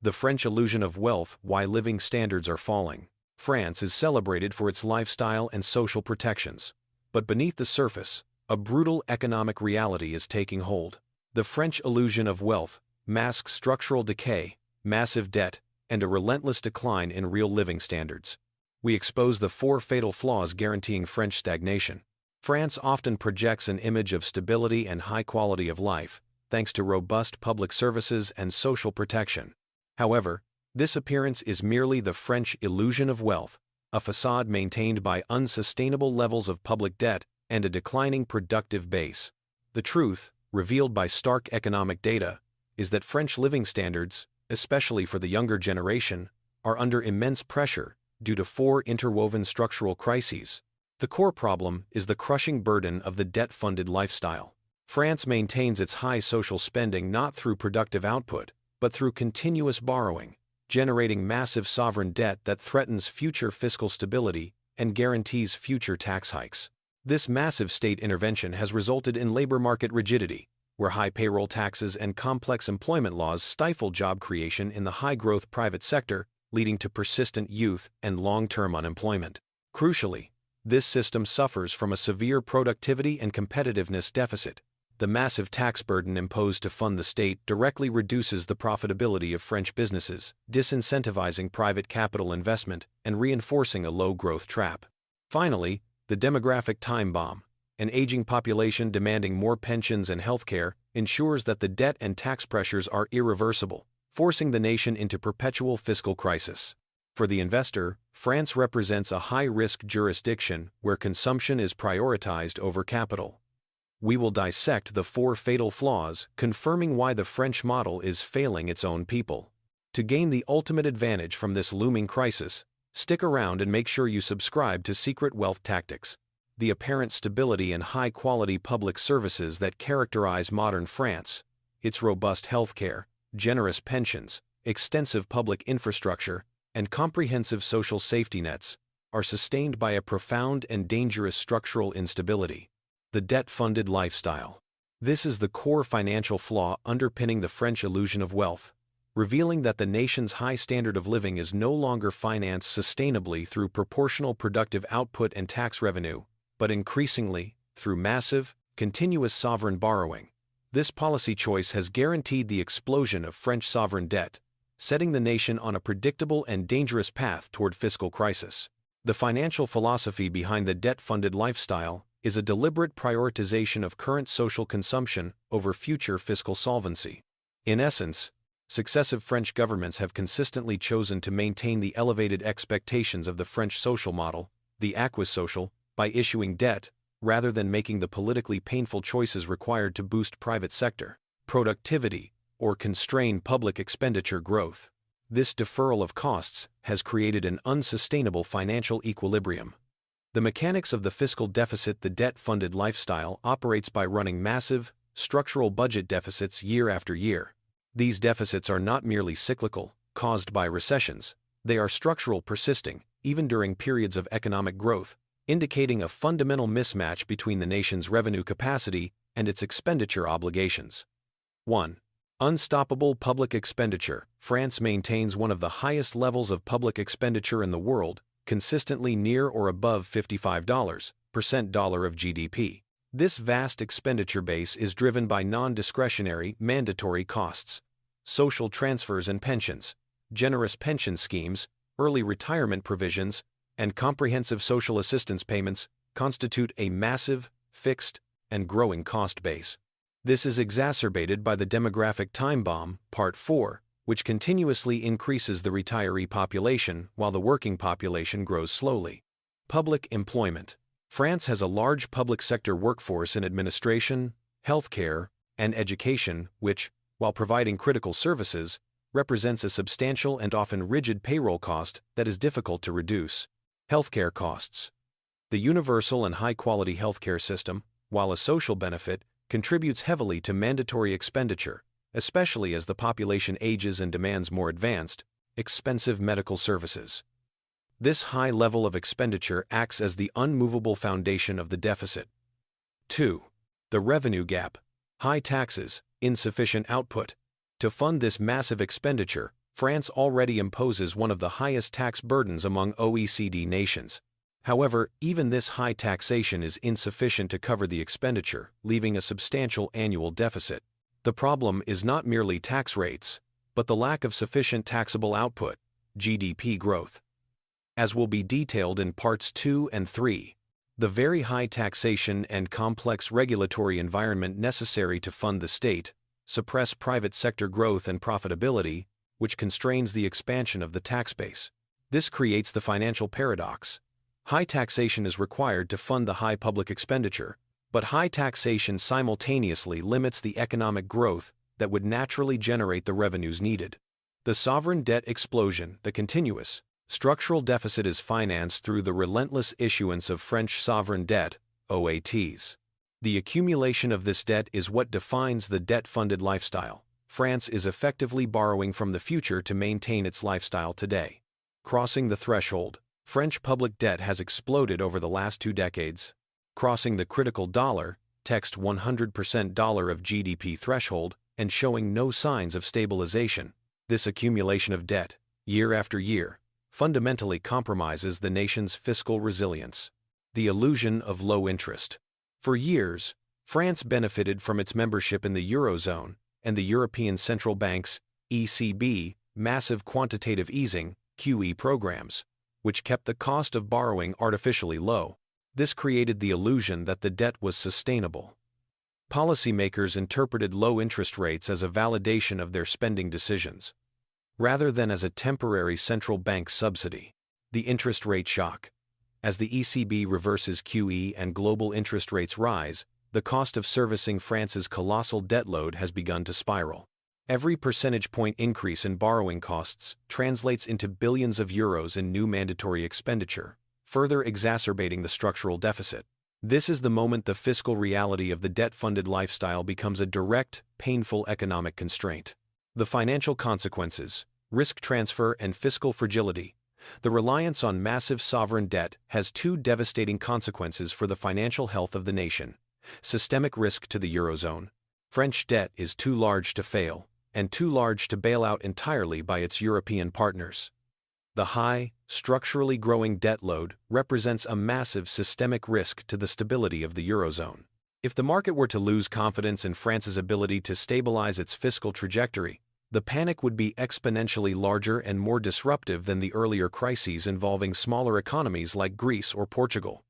The French illusion of wealth: why living standards are falling. France is celebrated for its lifestyle and social protections. But beneath the surface, a brutal economic reality is taking hold. The French illusion of wealth masks structural decay, massive debt, and a relentless decline in real living standards. We expose the 4 fatal flaws guaranteeing French stagnation. France often projects an image of stability and high quality of life, thanks to robust public services and social protection. However, this appearance is merely the French illusion of wealth, a facade maintained by unsustainable levels of public debt and a declining productive base. The truth, revealed by stark economic data, is that French living standards, especially for the younger generation, are under immense pressure due to 4 interwoven structural crises. The core problem is the crushing burden of the debt-funded lifestyle. France maintains its high social spending not through productive output, but through continuous borrowing, generating massive sovereign debt that threatens future fiscal stability and guarantees future tax hikes. This massive state intervention has resulted in labor market rigidity, where high payroll taxes and complex employment laws stifle job creation in the high-growth private sector, leading to persistent youth and long-term unemployment. Crucially, this system suffers from a severe productivity and competitiveness deficit. The massive tax burden imposed to fund the state directly reduces the profitability of French businesses, disincentivizing private capital investment and reinforcing a low-growth trap. Finally, the demographic time bomb, an aging population demanding more pensions and healthcare, ensures that the debt and tax pressures are irreversible, forcing the nation into perpetual fiscal crisis. For the investor, France represents a high-risk jurisdiction where consumption is prioritized over capital. We will dissect the 4 fatal flaws, confirming why the French model is failing its own people. To gain the ultimate advantage from this looming crisis, stick around and make sure you subscribe to Secret Wealth Tactics, the apparent stability and high-quality public services that characterize modern France. Its robust healthcare, generous pensions, extensive public infrastructure, and comprehensive social safety nets are sustained by a profound and dangerous structural instability: the debt-funded lifestyle. This is the core financial flaw underpinning the French illusion of wealth, revealing that the nation's high standard of living is no longer financed sustainably through proportional productive output and tax revenue, but increasingly through massive, continuous sovereign borrowing. This policy choice has guaranteed the explosion of French sovereign debt, setting the nation on a predictable and dangerous path toward fiscal crisis. The financial philosophy behind the debt-funded lifestyle is a deliberate prioritization of current social consumption over future fiscal solvency. In essence, successive French governments have consistently chosen to maintain the elevated expectations of the French social model, the acquis social, by issuing debt, rather than making the politically painful choices required to boost private sector productivity or constrain public expenditure growth. This deferral of costs has created an unsustainable financial equilibrium. The mechanics of the fiscal deficit: the debt-funded lifestyle operates by running massive, structural budget deficits year after year. These deficits are not merely cyclical, caused by recessions; they are structural, persisting, even during periods of economic growth, indicating a fundamental mismatch between the nation's revenue capacity and its expenditure obligations. 1. Unstoppable public expenditure. France maintains one of the highest levels of public expenditure in the world, consistently near or above 55% of GDP. This vast expenditure base is driven by non-discretionary, mandatory costs. Social transfers and pensions, generous pension schemes, early retirement provisions, and comprehensive social assistance payments constitute a massive, fixed, and growing cost base. This is exacerbated by the demographic time bomb, Part 4, which continuously increases the retiree population while the working population grows slowly. Public employment. France has a large public sector workforce in administration, healthcare, and education, which, while providing critical services, represents a substantial and often rigid payroll cost that is difficult to reduce. Healthcare costs. The universal and high-quality healthcare system, while a social benefit, contributes heavily to mandatory expenditure, especially as the population ages and demands more advanced, expensive medical services. This high level of expenditure acts as the unmovable foundation of the deficit. 2. The revenue gap. High taxes, insufficient output. To fund this massive expenditure, France already imposes one of the highest tax burdens among OECD nations. However, even this high taxation is insufficient to cover the expenditure, leaving a substantial annual deficit. The problem is not merely tax rates, but the lack of sufficient taxable output, GDP growth. As will be detailed in Parts 2 and 3, the very high taxation and complex regulatory environment necessary to fund the state, suppress private sector growth and profitability, which constrains the expansion of the tax base. This creates the financial paradox. High taxation is required to fund the high public expenditure, but high taxation simultaneously limits the economic growth that would naturally generate the revenues needed. The sovereign debt explosion, the continuous, structural deficit is financed through the relentless issuance of French sovereign debt, OATs. The accumulation of this debt is what defines the debt-funded lifestyle. France is effectively borrowing from the future to maintain its lifestyle today. Crossing the threshold, French public debt has exploded over the last 2 decades. Crossing the critical dollar, text 100% dollar of GDP threshold, and showing no signs of stabilization. This accumulation of debt, year after year, fundamentally compromises the nation's fiscal resilience. The illusion of low interest. For years, France benefited from its membership in the Eurozone and the European Central Bank's ECB massive quantitative easing QE programs, which kept the cost of borrowing artificially low. This created the illusion that the debt was sustainable. Policymakers interpreted low interest rates as a validation of their spending decisions, rather than as a temporary central bank subsidy. The interest rate shock. As the ECB reverses QE and global interest rates rise, the cost of servicing France's colossal debt load has begun to spiral. Every percentage point increase in borrowing costs translates into billions of euros in new mandatory expenditure, further exacerbating the structural deficit. This is the moment the fiscal reality of the debt-funded lifestyle becomes a direct, painful economic constraint. The financial consequences, risk transfer and fiscal fragility. The reliance on massive sovereign debt has 2 devastating consequences for the financial health of the nation. Systemic risk to the Eurozone. French debt is too large to fail, and too large to bail out entirely by its European partners. The high, structurally growing debt load represents a massive systemic risk to the stability of the Eurozone. If the market were to lose confidence in France's ability to stabilize its fiscal trajectory, the panic would be exponentially larger and more disruptive than the earlier crises involving smaller economies like Greece or Portugal.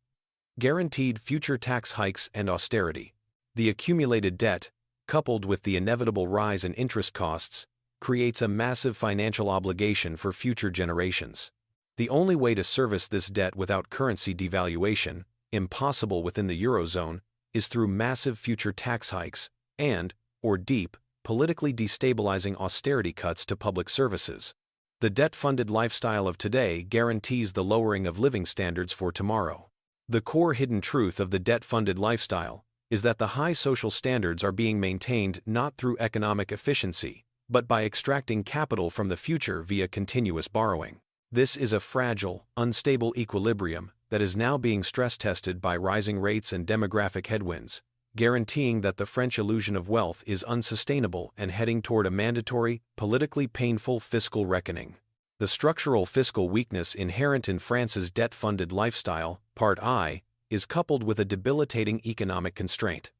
Guaranteed future tax hikes and austerity. The accumulated debt, coupled with the inevitable rise in interest costs, creates a massive financial obligation for future generations. The only way to service this debt without currency devaluation, impossible within the Eurozone, is through massive future tax hikes and, or deep, politically destabilizing austerity cuts to public services. The debt-funded lifestyle of today guarantees the lowering of living standards for tomorrow. The core hidden truth of the debt-funded lifestyle is that the high social standards are being maintained not through economic efficiency, but by extracting capital from the future via continuous borrowing. This is a fragile, unstable equilibrium that is now being stress-tested by rising rates and demographic headwinds, guaranteeing that the French illusion of wealth is unsustainable and heading toward a mandatory, politically painful fiscal reckoning. The structural fiscal weakness inherent in France's debt-funded lifestyle, Part I, is coupled with a debilitating economic constraint.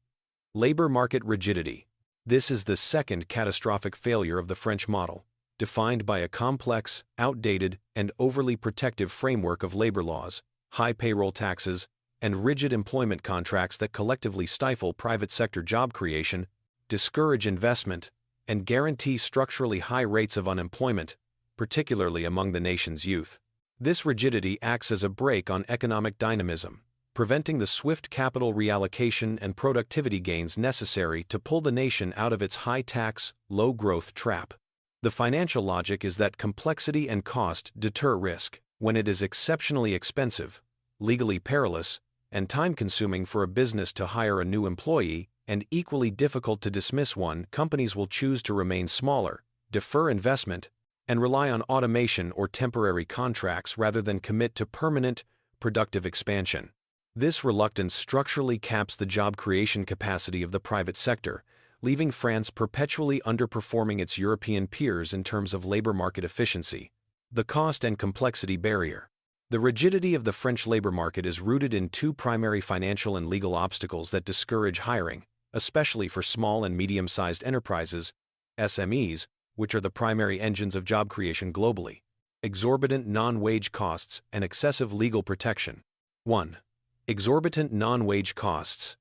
Labor market rigidity. This is the second catastrophic failure of the French model, defined by a complex, outdated, and overly protective framework of labor laws, high payroll taxes, and rigid employment contracts that collectively stifle private sector job creation, discourage investment, and guarantee structurally high rates of unemployment, particularly among the nation's youth. This rigidity acts as a brake on economic dynamism, preventing the swift capital reallocation and productivity gains necessary to pull the nation out of its high-tax, low-growth trap. The financial logic is that complexity and cost deter risk. When it is exceptionally expensive, legally perilous, and time-consuming for a business to hire a new employee, and equally difficult to dismiss one, companies will choose to remain smaller, defer investment, and rely on automation or temporary contracts rather than commit to permanent, productive expansion. This reluctance structurally caps the job creation capacity of the private sector, leaving France perpetually underperforming its European peers in terms of labor market efficiency. The cost and complexity barrier. The rigidity of the French labor market is rooted in two primary financial and legal obstacles that discourage hiring, especially for small and medium-sized enterprises, SMEs, which are the primary engines of job creation globally. Exorbitant non-wage costs and excessive legal protection. 1. Exorbitant non-wage costs.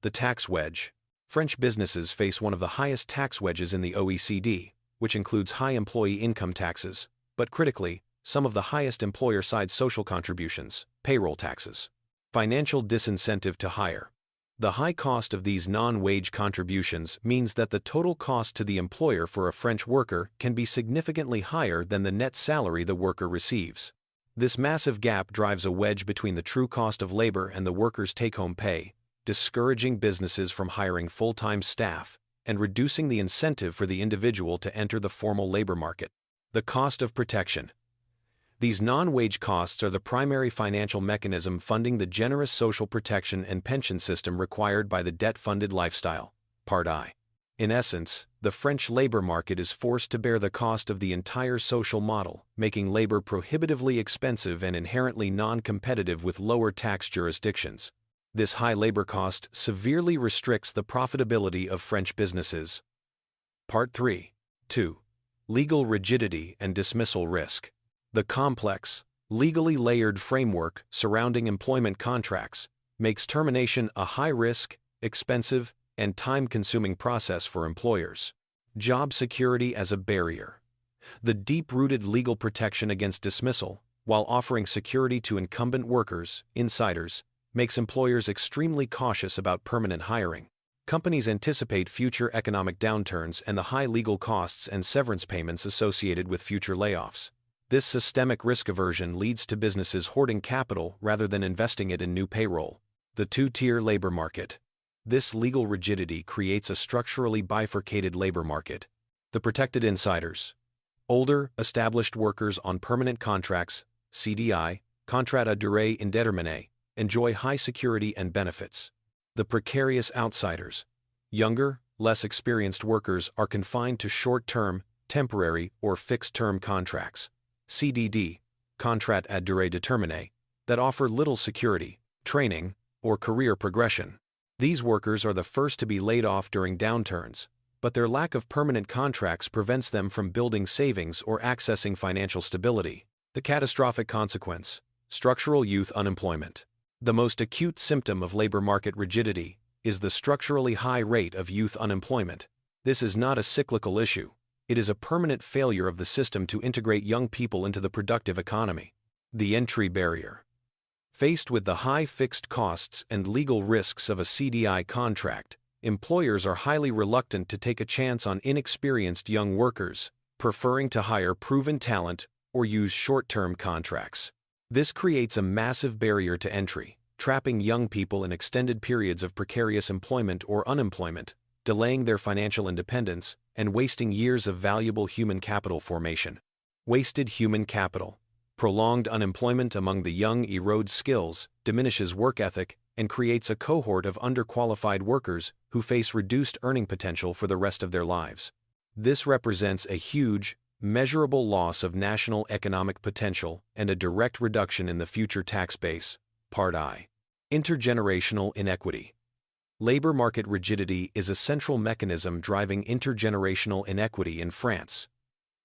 The tax wedge. French businesses face one of the highest tax wedges in the OECD, which includes high employee income taxes, but critically, some of the highest employer-side social contributions, payroll taxes. Financial disincentive to hire. The high cost of these non-wage contributions means that the total cost to the employer for a French worker can be significantly higher than the net salary the worker receives. This massive gap drives a wedge between the true cost of labor and the worker's take-home pay, discouraging businesses from hiring full-time staff and reducing the incentive for the individual to enter the formal labor market. The cost of protection. These non-wage costs are the primary financial mechanism funding the generous social protection and pension system required by the debt-funded lifestyle. Part I. In essence, the French labor market is forced to bear the cost of the entire social model, making labor prohibitively expensive and inherently non-competitive with lower tax jurisdictions. This high labor cost severely restricts the profitability of French businesses. Part 3. 2. Legal rigidity and dismissal risk. The complex, legally layered framework surrounding employment contracts makes termination a high-risk, expensive, and time-consuming process for employers. Job security as a barrier. The deep-rooted legal protection against dismissal, while offering security to incumbent workers, insiders, makes employers extremely cautious about permanent hiring. Companies anticipate future economic downturns and the high legal costs and severance payments associated with future layoffs. This systemic risk aversion leads to businesses hoarding capital rather than investing it in new payroll. The two-tier labor market. This legal rigidity creates a structurally bifurcated labor market. The protected insiders. Older, established workers on permanent contracts, CDI, contrat à durée indéterminée, enjoy high security and benefits. The precarious outsiders. Younger, less experienced workers are confined to short-term, temporary, or fixed-term contracts. CDD, contrat à durée déterminée, that offer little security, training, or career progression. These workers are the first to be laid off during downturns, but their lack of permanent contracts prevents them from building savings or accessing financial stability. The catastrophic consequence: structural youth unemployment. The most acute symptom of labor market rigidity is the structurally high rate of youth unemployment. This is not a cyclical issue. It is a permanent failure of the system to integrate young people into the productive economy. The entry barrier. Faced with the high fixed costs and legal risks of a CDI contract, employers are highly reluctant to take a chance on inexperienced young workers, preferring to hire proven talent or use short-term contracts. This creates a massive barrier to entry, trapping young people in extended periods of precarious employment or unemployment, delaying their financial independence, and wasting years of valuable human capital formation. Wasted human capital. Prolonged unemployment among the young erodes skills, diminishes work ethic, and creates a cohort of underqualified workers who face reduced earning potential for the rest of their lives. This represents a huge, measurable loss of national economic potential and a direct reduction in the future tax base. Part I. Intergenerational inequity. Labor market rigidity is a central mechanism driving intergenerational inequity in France,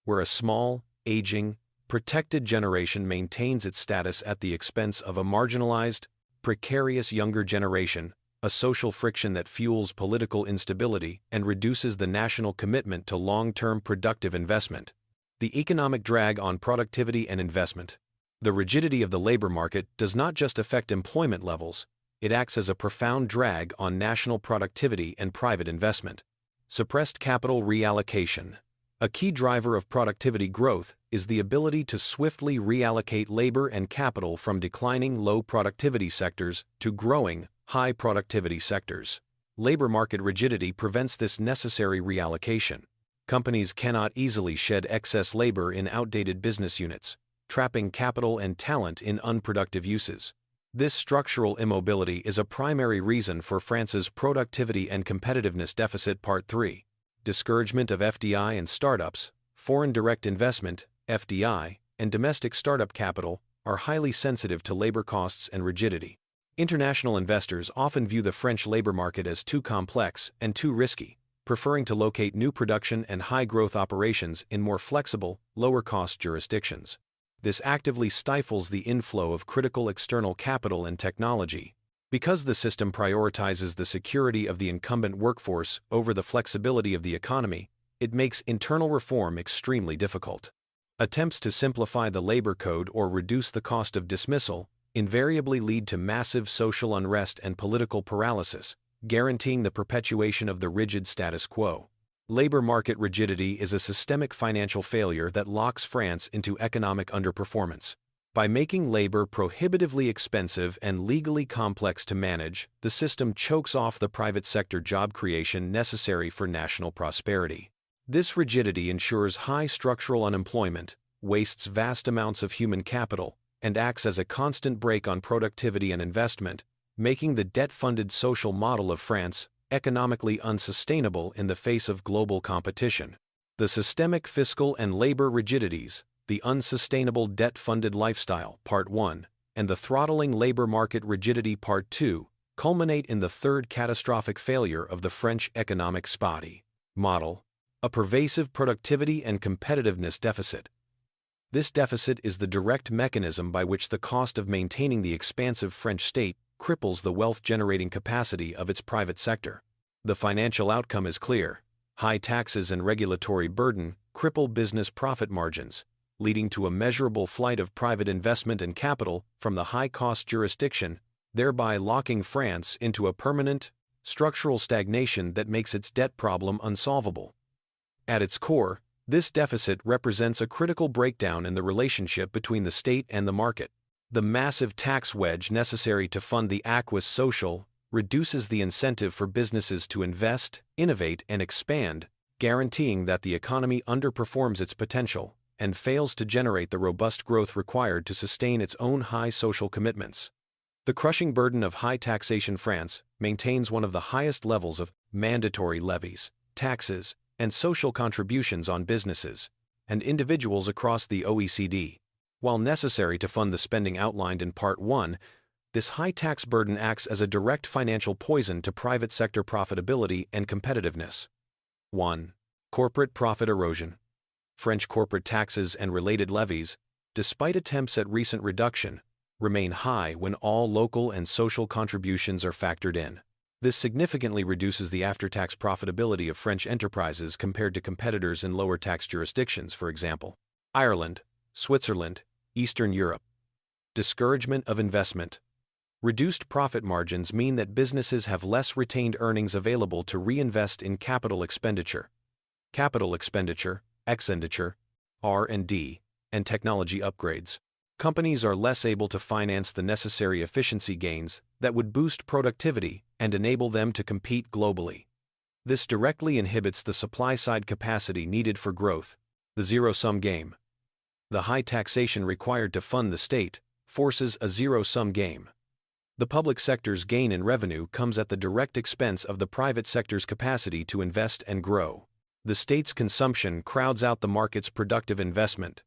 where a small, aging, protected generation maintains its status at the expense of a marginalized, precarious younger generation, a social friction that fuels political instability and reduces the national commitment to long-term productive investment. The economic drag on productivity and investment. The rigidity of the labor market does not just affect employment levels, it acts as a profound drag on national productivity and private investment. Suppressed capital reallocation. A key driver of productivity growth is the ability to swiftly reallocate labor and capital from declining low-productivity sectors to growing, high-productivity sectors. Labor market rigidity prevents this necessary reallocation. Companies cannot easily shed excess labor in outdated business units, trapping capital and talent in unproductive uses. This structural immobility is a primary reason for France's productivity and competitiveness deficit. Part 3. Discouragement of FDI and startups. Foreign direct investment, FDI, and domestic startup capital are highly sensitive to labor costs and rigidity. International investors often view the French labor market as too complex and too risky, preferring to locate new production and high-growth operations in more flexible, lower-cost jurisdictions. This actively stifles the inflow of critical external capital and technology. Because the system prioritizes the security of the incumbent workforce over the flexibility of the economy, it makes internal reform extremely difficult. Attempts to simplify the labor code or reduce the cost of dismissal invariably lead to massive social unrest and political paralysis, guaranteeing the perpetuation of the rigid status quo. Labor market rigidity is a systemic financial failure that locks France into economic underperformance. By making labor prohibitively expensive and legally complex to manage, the system chokes off the private sector job creation necessary for national prosperity. This rigidity ensures high structural unemployment, wastes vast amounts of human capital, and acts as a constant brake on productivity and investment, making the debt-funded social model of France economically unsustainable in the face of global competition. The systemic fiscal and labor rigidities, the unsustainable debt-funded lifestyle, Part 1, and the throttling labor market rigidity, Part 2, culminate in the third catastrophic failure of the French economic spotty model, a pervasive productivity and competitiveness deficit. This deficit is the direct mechanism by which the cost of maintaining the expansive French state cripples the wealth-generating capacity of its private sector. The financial outcome is clear. High taxes and regulatory burden cripple business profit margins, leading to a measurable flight of private investment and capital from the high-cost jurisdiction, thereby locking France into a permanent, structural stagnation that makes its debt problem unsolvable. At its core, this deficit represents a critical breakdown in the relationship between the state and the market. The massive tax wedge necessary to fund the acquis social reduces the incentive for businesses to invest, innovate, and expand, guaranteeing that the economy underperforms its potential and fails to generate the robust growth required to sustain its own high social commitments. The crushing burden of high taxation. France maintains one of the highest levels of mandatory levies, taxes, and social contributions on businesses and individuals across the OECD. While necessary to fund the spending outlined in Part 1, this high tax burden acts as a direct financial poison to private sector profitability and competitiveness. 1. Corporate profit erosion. French corporate taxes and related levies, despite attempts at recent reduction, remain high when all local and social contributions are factored in. This significantly reduces the after-tax profitability of French enterprises compared to competitors in lower tax jurisdictions, for example, Ireland, Switzerland, Eastern Europe. Discouragement of investment. Reduced profit margins mean that businesses have less retained earnings available to reinvest in capital expenditure, expenditure, R&D, and technology upgrades. Companies are less able to finance the necessary efficiency gains that would boost productivity and enable them to compete globally. This directly inhibits the supply-side capacity needed for growth, the zero-sum game. The high taxation required to fund the state forces a zero-sum game. The public sector's gain in revenue comes at the direct expense of the private sector's capacity to invest and grow. The state's consumption crowds out the market's productive investment.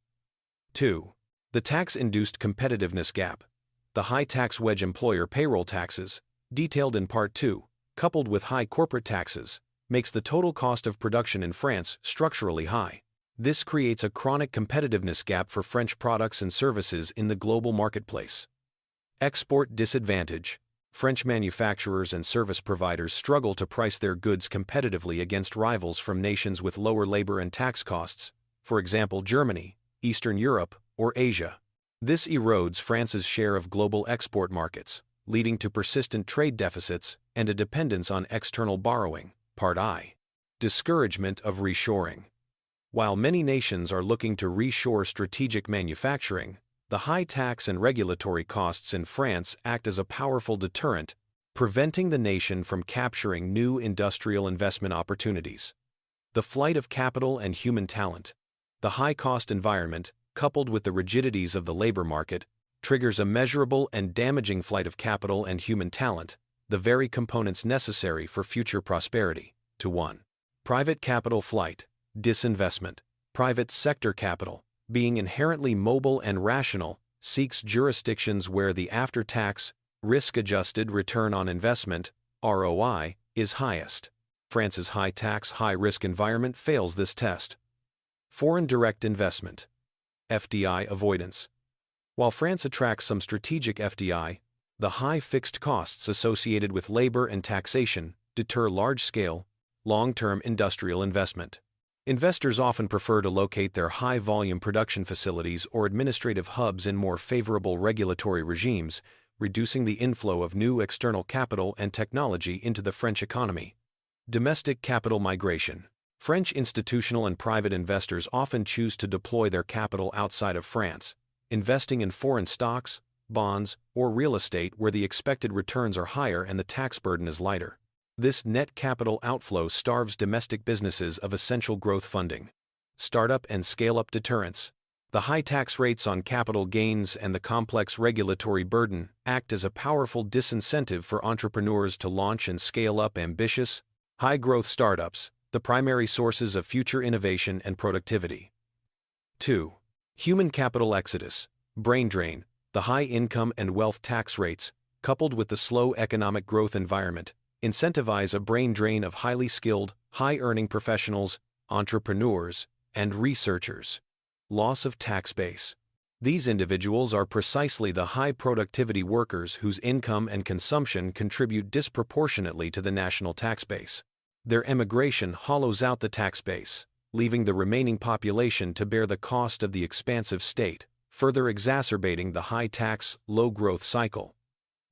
2. The tax-induced competitiveness gap. The high tax wedge employer payroll taxes, detailed in Part 2, coupled with high corporate taxes, makes the total cost of production in France structurally high. This creates a chronic competitiveness gap for French products and services in the global marketplace. Export disadvantage. French manufacturers and service providers struggle to price their goods competitively against rivals from nations with lower labor and tax costs, for example Germany, Eastern Europe, or Asia. This erodes France's share of global export markets, leading to persistent trade deficits and a dependence on external borrowing. Part I. Discouragement of reshoring. While many nations are looking to reshore strategic manufacturing, the high tax and regulatory costs in France act as a powerful deterrent, preventing the nation from capturing new industrial investment opportunities. The flight of capital and human talent. The high-cost environment, coupled with the rigidities of the labor market, triggers a measurable and damaging flight of capital and human talent, the very components necessary for future prosperity, to 1. Private capital flight, disinvestment. Private sector capital, being inherently mobile and rational, seeks jurisdictions where the after-tax, risk-adjusted return on investment, ROI, is highest. France's high-tax, high-risk environment fails this test. Foreign direct investment. FDI avoidance. While France attracts some strategic FDI, the high fixed costs associated with labor and taxation deter large-scale, long-term industrial investment. Investors often prefer to locate their high-volume production facilities or administrative hubs in more favorable regulatory regimes, reducing the inflow of new external capital and technology into the French economy. Domestic capital migration. French institutional and private investors often choose to deploy their capital outside of France, investing in foreign stocks, bonds, or real estate where the expected returns are higher and the tax burden is lighter. This net capital outflow starves domestic businesses of essential growth funding. Startup and scale-up deterrence. The high tax rates on capital gains and the complex regulatory burden act as a powerful disincentive for entrepreneurs to launch and scale up ambitious, high-growth startups, the primary sources of future innovation and productivity. 2. Human capital exodus, brain drain. The high income and wealth tax rates, coupled with the slow economic growth environment, incentivize a brain drain of highly skilled, high-earning professionals, entrepreneurs, and researchers. Loss of tax base. These individuals are precisely the high-productivity workers whose income and consumption contribute disproportionately to the national tax base. Their emigration hollows out the tax base, leaving the remaining population to bear the cost of the expansive state, further exacerbating the high-tax, low-growth cycle.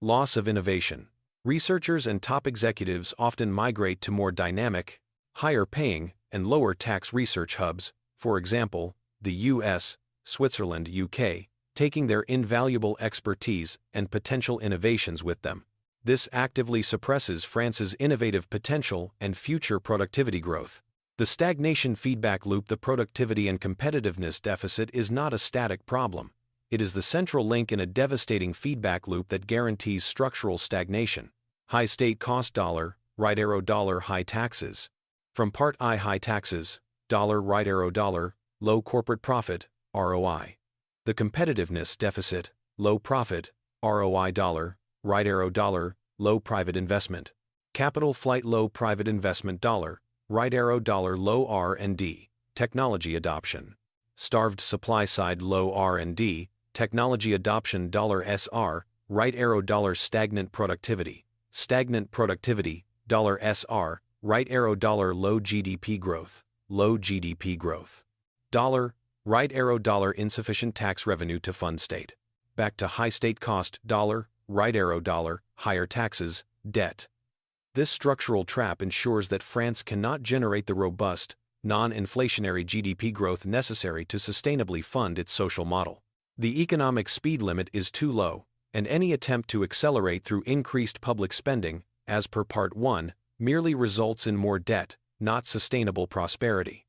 Loss of innovation. Researchers and top executives often migrate to more dynamic, higher-paying, and lower-tax research hubs, for example, the US, Switzerland, UK, taking their invaluable expertise and potential innovations with them. This actively suppresses France's innovative potential and future productivity growth. The stagnation feedback loop. The productivity and competitiveness deficit is not a static problem. It is the central link in a devastating feedback loop that guarantees structural stagnation. High state cost dollar, right arrow dollar high taxes. From Part I high taxes, dollar right arrow dollar, low corporate profit, ROI. The competitiveness deficit, low profit, ROI dollar, right arrow dollar, low private investment. Capital flight low private investment dollar, right arrow dollar low R&D, technology adoption. Starved supply side low R&D, technology adoption dollar SR, right arrow dollar stagnant productivity dollar SR, right arrow dollar low GDP growth dollar, right arrow dollar insufficient tax revenue to fund state. Back to high state cost dollar, right arrow dollar, higher taxes, debt. This structural trap ensures that France cannot generate the robust, non-inflationary GDP growth necessary to sustainably fund its social model. The economic speed limit is too low, and any attempt to accelerate through increased public spending, as per Part 1, merely results in more debt, not sustainable prosperity.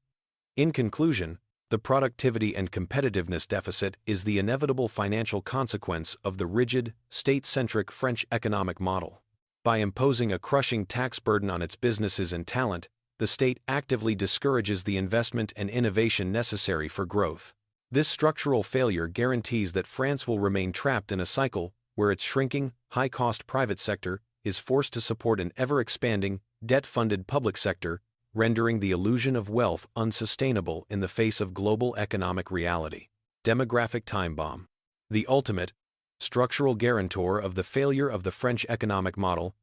In conclusion, the productivity and competitiveness deficit is the inevitable financial consequence of the rigid, state-centric French economic model. By imposing a crushing tax burden on its businesses and talent, the state actively discourages the investment and innovation necessary for growth. This structural failure guarantees that France will remain trapped in a cycle where its shrinking, high-cost private sector is forced to support an ever-expanding, debt-funded public sector, rendering the illusion of wealth unsustainable in the face of global economic reality. Demographic time bomb. The ultimate, structural guarantor of the failure of the French economic model,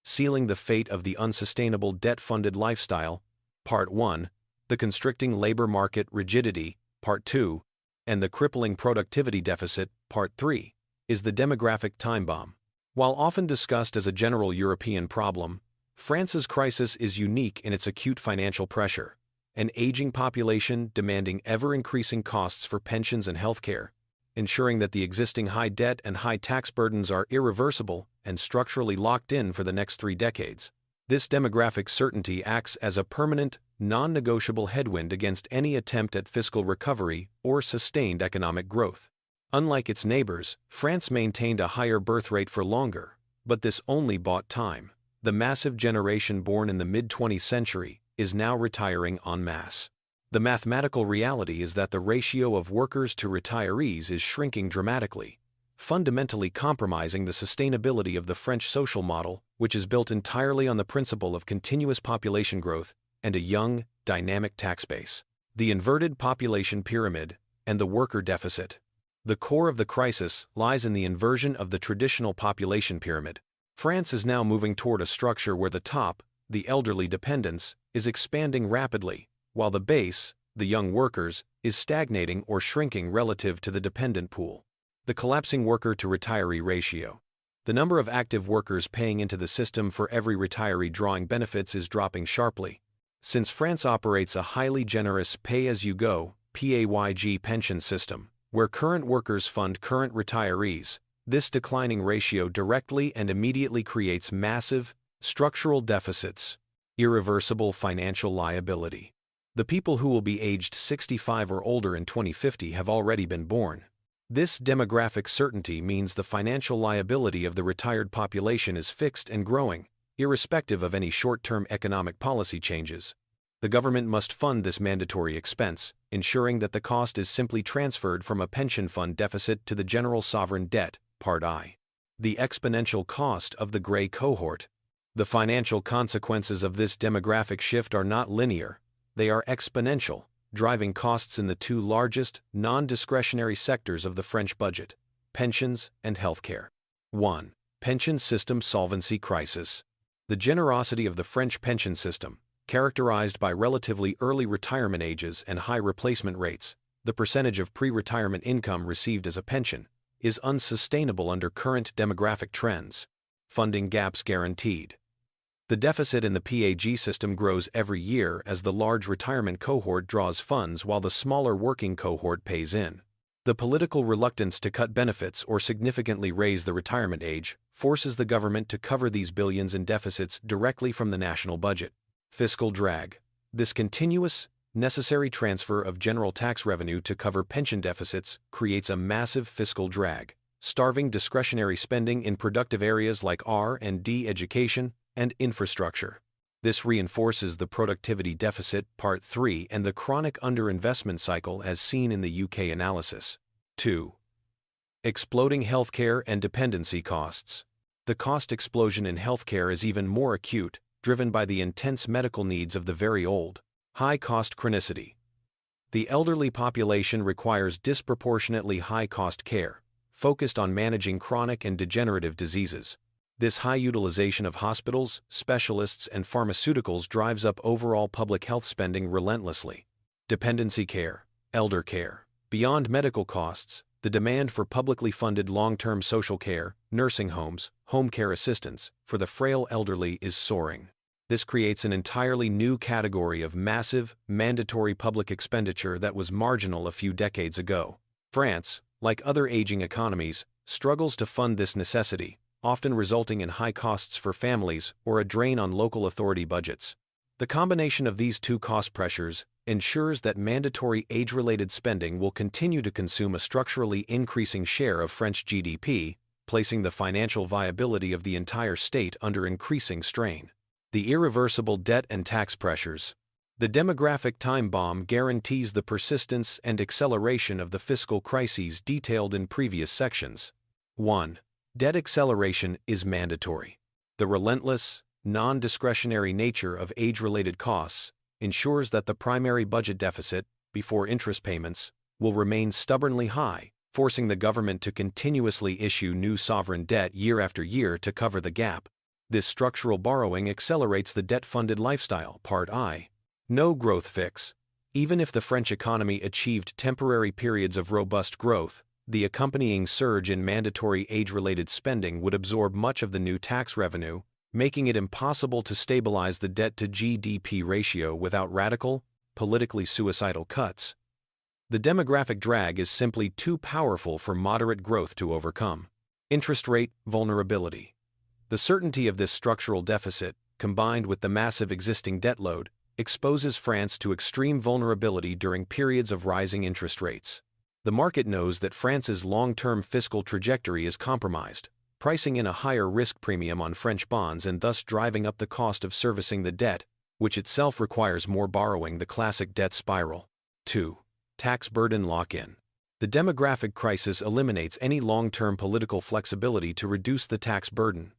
sealing the fate of the unsustainable debt-funded lifestyle, Part 1, the constricting labor market rigidity, Part 2, and the crippling productivity deficit, Part 3, is the demographic time bomb. While often discussed as a general European problem, France's crisis is unique in its acute financial pressure. An aging population demanding ever-increasing costs for pensions and healthcare, ensuring that the existing high debt and high tax burdens are irreversible and structurally locked in for the next 3 decades. This demographic certainty acts as a permanent, non-negotiable headwind against any attempt at fiscal recovery or sustained economic growth. Unlike its neighbors, France maintained a higher birth rate for longer, but this only bought time. The massive generation born in the mid-20th century is now retiring en masse. The mathematical reality is that the ratio of workers to retirees is shrinking dramatically, fundamentally compromising the sustainability of the French social model, which is built entirely on the principle of continuous population growth and a young, dynamic tax base. The inverted population pyramid and the worker deficit. The core of the crisis lies in the inversion of the traditional population pyramid. France is now moving toward a structure where the top, the elderly dependents, is expanding rapidly, while the base, the young workers, is stagnating or shrinking relative to the dependent pool. The collapsing worker-to-retiree ratio. The number of active workers paying into the system for every retiree drawing benefits is dropping sharply. Since France operates a highly generous pay-as-you-go (PAYG) pension system, where current workers fund current retirees, this declining ratio directly and immediately creates massive, structural deficits, irreversible financial liability. The people who will be aged 65 or older in 2050 have already been born. This demographic certainty means the financial liability of the retired population is fixed and growing, irrespective of any short-term economic policy changes. The government must fund this mandatory expense, ensuring that the cost is simply transferred from a pension fund deficit to the general sovereign debt, Part I. The exponential cost of the gray cohort. The financial consequences of this demographic shift are not linear, they are exponential, driving costs in the two largest, non-discretionary sectors of the French budget: pensions and healthcare. 1. Pension system solvency crisis. The generosity of the French pension system, characterized by relatively early retirement ages and high replacement rates, the percentage of pre-retirement income received as a pension, is unsustainable under current demographic trends. Funding gaps guaranteed. The deficit in the PAG system grows every year as the large retirement cohort draws funds while the smaller working cohort pays in. The political reluctance to cut benefits or significantly raise the retirement age forces the government to cover these billions in deficits directly from the national budget. Fiscal drag. This continuous, necessary transfer of general tax revenue to cover pension deficits creates a massive fiscal drag, starving discretionary spending in productive areas like R&D, education, and infrastructure. This reinforces the productivity deficit, Part 3, and the chronic underinvestment cycle as seen in the UK analysis. 2. Exploding healthcare and dependency costs. The cost explosion in healthcare is even more acute, driven by the intense medical needs of the very old. High-cost chronicity. The elderly population requires disproportionately high-cost care, focused on managing chronic and degenerative diseases. This high utilization of hospitals, specialists, and pharmaceuticals drives up overall public health spending relentlessly. Dependency care, elder care. Beyond medical costs, the demand for publicly funded long-term social care, nursing homes, home care assistance, for the frail elderly is soaring. This creates an entirely new category of massive, mandatory public expenditure that was marginal a few decades ago. France, like other aging economies, struggles to fund this necessity, often resulting in high costs for families or a drain on local authority budgets. The combination of these two cost pressures ensures that mandatory age-related spending will continue to consume a structurally increasing share of French GDP, placing the financial viability of the entire state under increasing strain. The irreversible debt and tax pressures. The demographic time bomb guarantees the persistence and acceleration of the fiscal crises detailed in previous sections. 1. Debt acceleration is mandatory. The relentless, non-discretionary nature of age-related costs ensures that the primary budget deficit, before interest payments, will remain stubbornly high, forcing the government to continuously issue new sovereign debt year after year to cover the gap. This structural borrowing accelerates the debt-funded lifestyle, Part I. No growth fix. Even if the French economy achieved temporary periods of robust growth, the accompanying surge in mandatory age-related spending would absorb much of the new tax revenue, making it impossible to stabilize the debt-to-GDP ratio without radical, politically suicidal cuts. The demographic drag is simply too powerful for moderate growth to overcome. Interest rate vulnerability. The certainty of this structural deficit, combined with the massive existing debt load, exposes France to extreme vulnerability during periods of rising interest rates. The market knows that France's long-term fiscal trajectory is compromised, pricing in a higher risk premium on French bonds and thus driving up the cost of servicing the debt, which itself requires more borrowing, the classic debt spiral. 2. Tax burden lock-in. The demographic crisis eliminates any long-term political flexibility to reduce the tax burden.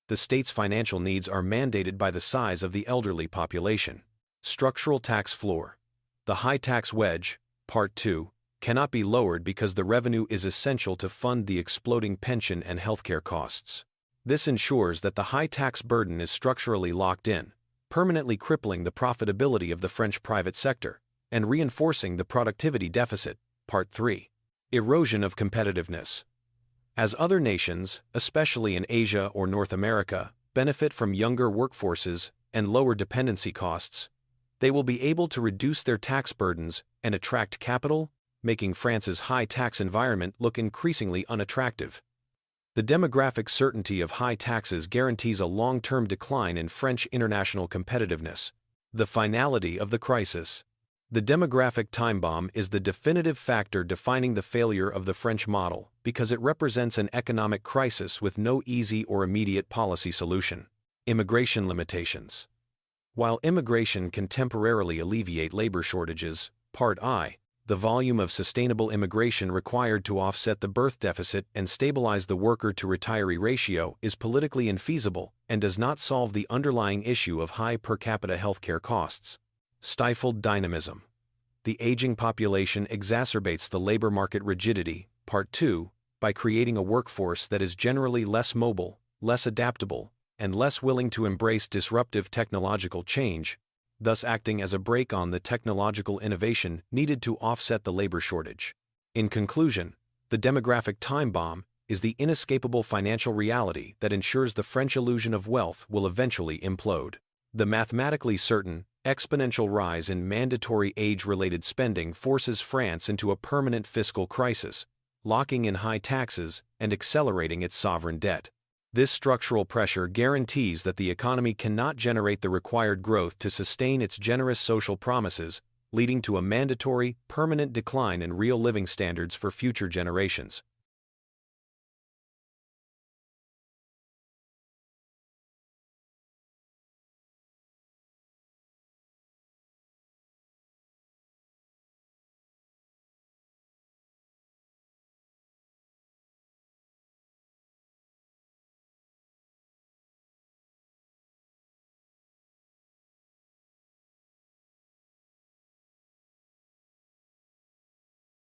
The state's financial needs are mandated by the size of the elderly population. Structural tax floor. The high tax wedge, Part 2, cannot be lowered because the revenue is essential to fund the exploding pension and healthcare costs. This ensures that the high tax burden is structurally locked in, permanently crippling the profitability of the French private sector and reinforcing the productivity deficit. Part 3. Erosion of competitiveness. As other nations, especially in Asia or North America, benefit from younger workforces and lower dependency costs, they will be able to reduce their tax burdens and attract capital, making France's high tax environment look increasingly unattractive. The demographic certainty of high taxes guarantees a long-term decline in French international competitiveness. The finality of the crisis. The demographic time bomb is the definitive factor defining the failure of the French model because it represents an economic crisis with no easy or immediate policy solution. Immigration limitations. While immigration can temporarily alleviate labor shortages, Part I, the volume of sustainable immigration required to offset the birth deficit and stabilize the worker-to-retiree ratio is politically infeasible and does not solve the underlying issue of high per capita healthcare costs. Stifled dynamism. The aging population exacerbates the labor market rigidity, Part 2, by creating a workforce that is generally less mobile, less adaptable, and less willing to embrace disruptive technological change, thus acting as a brake on the technological innovation needed to offset the labor shortage. In conclusion, the demographic time bomb is the inescapable financial reality that ensures the French illusion of wealth will eventually implode. The mathematically certain, exponential rise in mandatory age-related spending forces France into a permanent fiscal crisis, locking in high taxes and accelerating its sovereign debt. This structural pressure guarantees that the economy cannot generate the required growth to sustain its generous social promises, leading to a mandatory, permanent decline in real living standards for future generations.